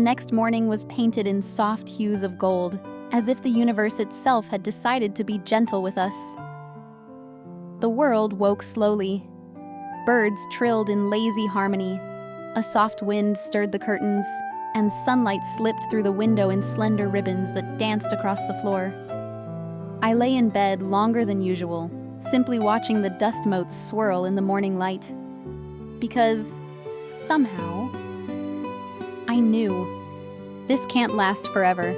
The next morning was painted in soft hues of gold, as if the universe itself had decided to be gentle with us. The world woke slowly. Birds trilled in lazy harmony. A soft wind stirred the curtains, and sunlight slipped through the window in slender ribbons that danced across the floor. I lay in bed longer than usual, simply watching the dust motes swirl in the morning light. Because, somehow, I knew this can't last forever.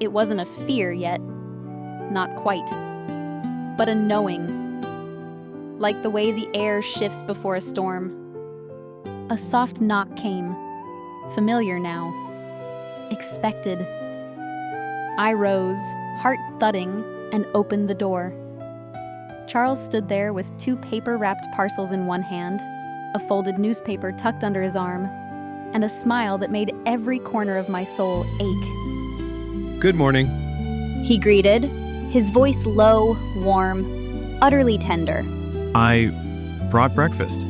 It wasn't a fear yet, not quite, but a knowing. Like the way the air shifts before a storm. A soft knock came, familiar now, expected. I rose, heart thudding, and opened the door. Charles stood there with 2 paper-wrapped parcels in one hand, a folded newspaper tucked under his arm, and a smile that made every corner of my soul ache. Good morning. He greeted, his voice low, warm, utterly tender. I brought breakfast.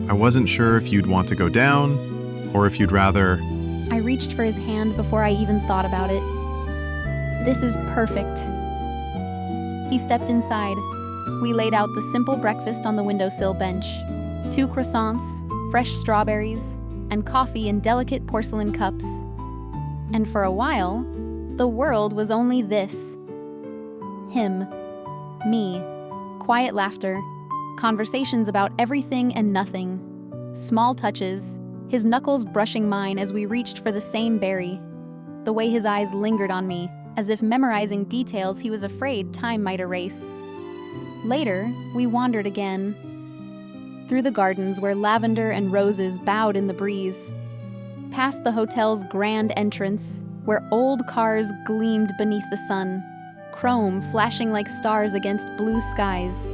I wasn't sure if you'd want to go down, or if you'd rather... I reached for his hand before I even thought about it. This is perfect. He stepped inside. We laid out the simple breakfast on the windowsill bench. 2 croissants, fresh strawberries, and coffee in delicate porcelain cups. And for a while, the world was only this. Him, me, quiet laughter, conversations about everything and nothing, small touches, his knuckles brushing mine as we reached for the same berry, the way his eyes lingered on me, as if memorizing details he was afraid time might erase. Later, we wandered again, through the gardens where lavender and roses bowed in the breeze, past the hotel's grand entrance, where old cars gleamed beneath the sun, chrome flashing like stars against blue skies.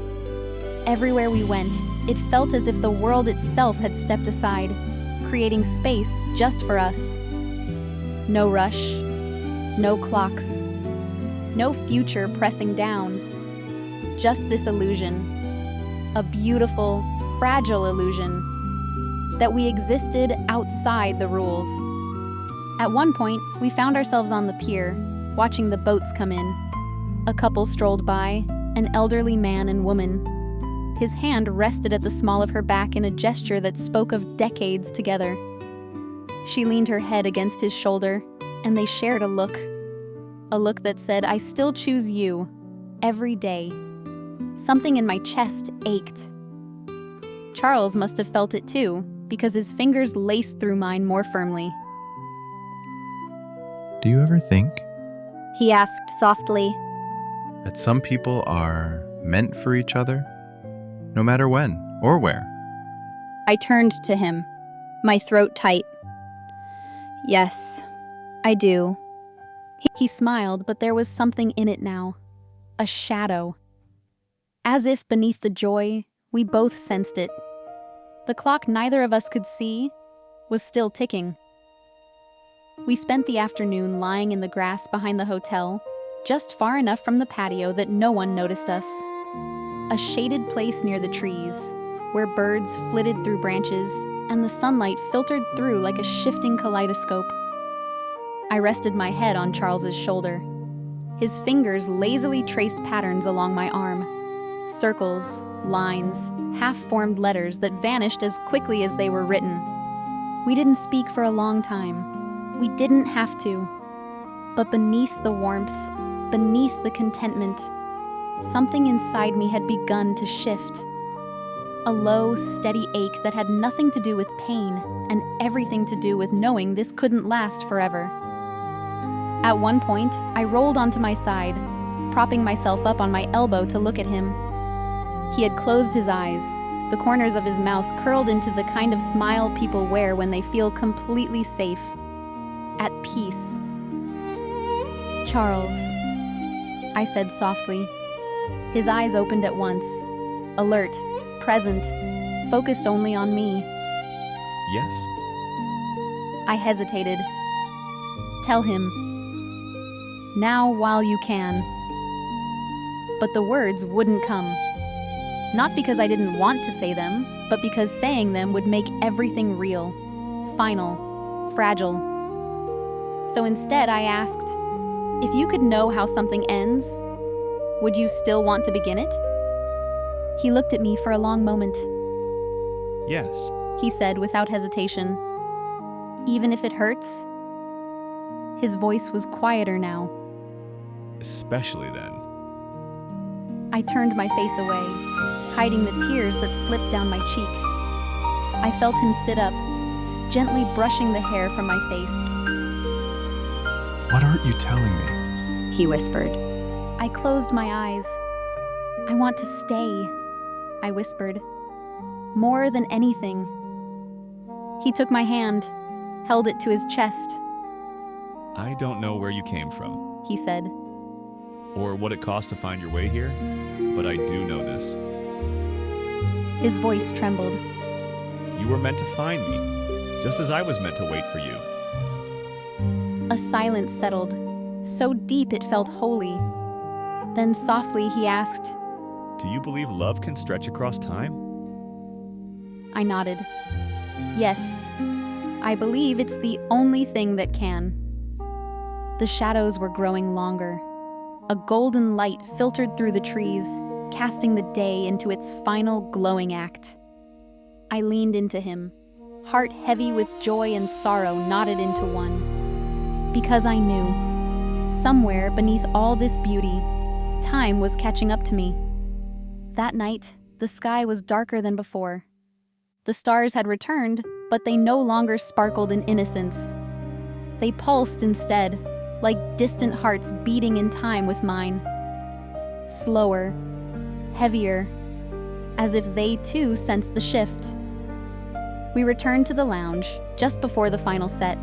Everywhere we went, it felt as if the world itself had stepped aside, creating space just for us. No rush, no clocks, no future pressing down. Just this illusion, a beautiful, fragile illusion, that we existed outside the rules. At one point, we found ourselves on the pier, watching the boats come in. A couple strolled by, an elderly man and woman. His hand rested at the small of her back in a gesture that spoke of decades together. She leaned her head against his shoulder, and they shared a look that said, "I still choose you, every day." Something in my chest ached. Charles must have felt it too, because his fingers laced through mine more firmly. Do you ever think He asked softly. that some people are meant for each other? No matter when or where. I turned to him, my throat tight. Yes, I do. He smiled, but there was something in it now. A shadow. As if beneath the joy, we both sensed it. The clock neither of us could see was still ticking. We spent the afternoon lying in the grass behind the hotel, just far enough from the patio that no one noticed us. A shaded place near the trees, where birds flitted through branches and the sunlight filtered through like a shifting kaleidoscope. I rested my head on Charles's shoulder. His fingers lazily traced patterns along my arm. Circles, lines, half-formed letters that vanished as quickly as they were written. We didn't speak for a long time. We didn't have to. But beneath the warmth, beneath the contentment, something inside me had begun to shift. A low, steady ache that had nothing to do with pain and everything to do with knowing this couldn't last forever. At one point, I rolled onto my side, propping myself up on my elbow to look at him. He had closed his eyes, the corners of his mouth curled into the kind of smile people wear when they feel completely safe, at peace. "Charles," I said softly. His eyes opened at once, alert, present, focused only on me. Yes. I hesitated. "Tell him. Now while you can." But the words wouldn't come. Not because I didn't want to say them, but because saying them would make everything real, final, fragile. So instead, I asked, if you could know how something ends, would you still want to begin it? He looked at me for a long moment. Yes. He said without hesitation. Even if it hurts? His voice was quieter now. Especially then. I turned my face away, hiding the tears that slipped down my cheek. I felt him sit up, gently brushing the hair from my face. What aren't you telling me? He whispered. I closed my eyes. I want to stay, I whispered. More than anything. He took my hand, held it to his chest. I don't know where you came from, He said. or what it cost to find your way here, but I do know this. His voice trembled. You were meant to find me, just as I was meant to wait for you. A silence settled, so deep it felt holy. Then softly he asked, Do you believe love can stretch across time? I nodded. Yes, I believe it's the only thing that can. The shadows were growing longer. A golden light filtered through the trees, casting the day into its final glowing act. I leaned into him, heart heavy with joy and sorrow knotted into one. Because I knew, somewhere beneath all this beauty, time was catching up to me. That night, the sky was darker than before. The stars had returned, but they no longer sparkled in innocence. They pulsed instead, like distant hearts beating in time with mine. Slower, heavier, as if they too sensed the shift. We returned to the lounge just before the final set.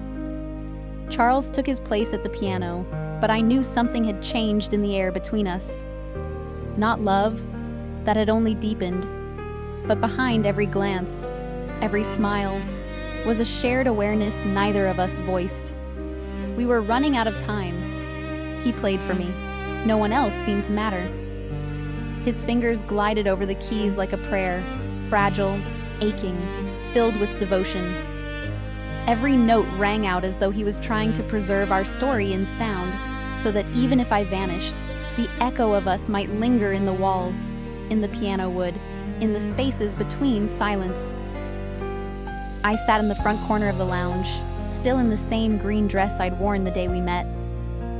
Charles took his place at the piano, but I knew something had changed in the air between us. Not love, that had only deepened, but behind every glance, every smile, was a shared awareness neither of us voiced. We were running out of time. He played for me. No one else seemed to matter. His fingers glided over the keys like a prayer, fragile, aching, filled with devotion. Every note rang out as though he was trying to preserve our story in sound, so that even if I vanished, the echo of us might linger in the walls, in the piano wood, in the spaces between silence. I sat in the front corner of the lounge, still in the same green dress I'd worn the day we met.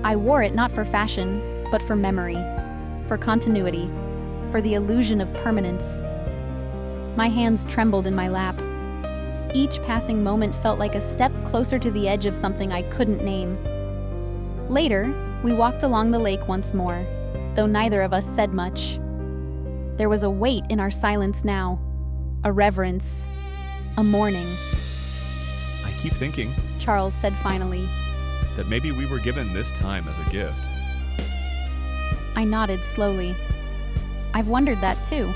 I wore it not for fashion, but for memory, for continuity, for the illusion of permanence. My hands trembled in my lap. Each passing moment felt like a step closer to the edge of something I couldn't name. Later, we walked along the lake once more, though neither of us said much. There was a weight in our silence now, a reverence, a mourning. I keep thinking Charles said finally. that maybe we were given this time as a gift. I nodded slowly. I've wondered that too,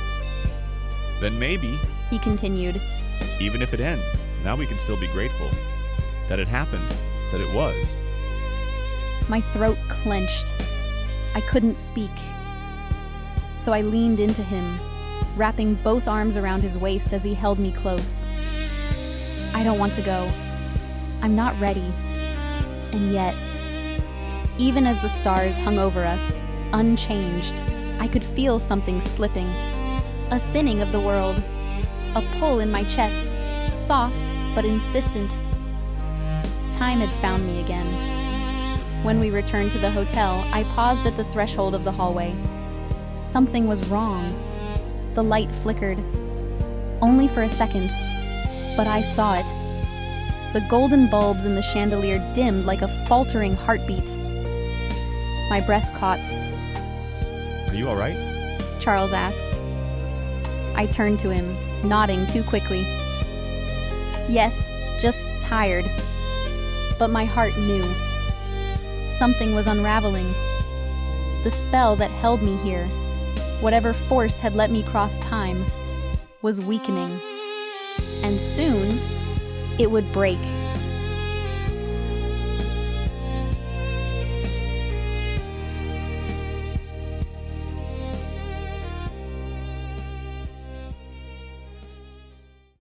Then maybe, he continued. even if it ends, now we can still be grateful that it happened, that it was. My throat clenched. I couldn't speak. So I leaned into him, wrapping both arms around his waist as he held me close. I don't want to go. I'm not ready. And yet, even as the stars hung over us, unchanged, I could feel something slipping. A thinning of the world. A pull in my chest, soft but insistent. Time had found me again. When we returned to the hotel, I paused at the threshold of the hallway. Something was wrong. The light flickered. Only for a second, but I saw it. The golden bulbs in the chandelier dimmed like a faltering heartbeat. My breath caught. Are you all right? Charles asked. I turned to him, nodding too quickly. Yes, just tired. But my heart knew. Something was unraveling. The spell that held me here, whatever force had let me cross time, was weakening. And soon, it would break.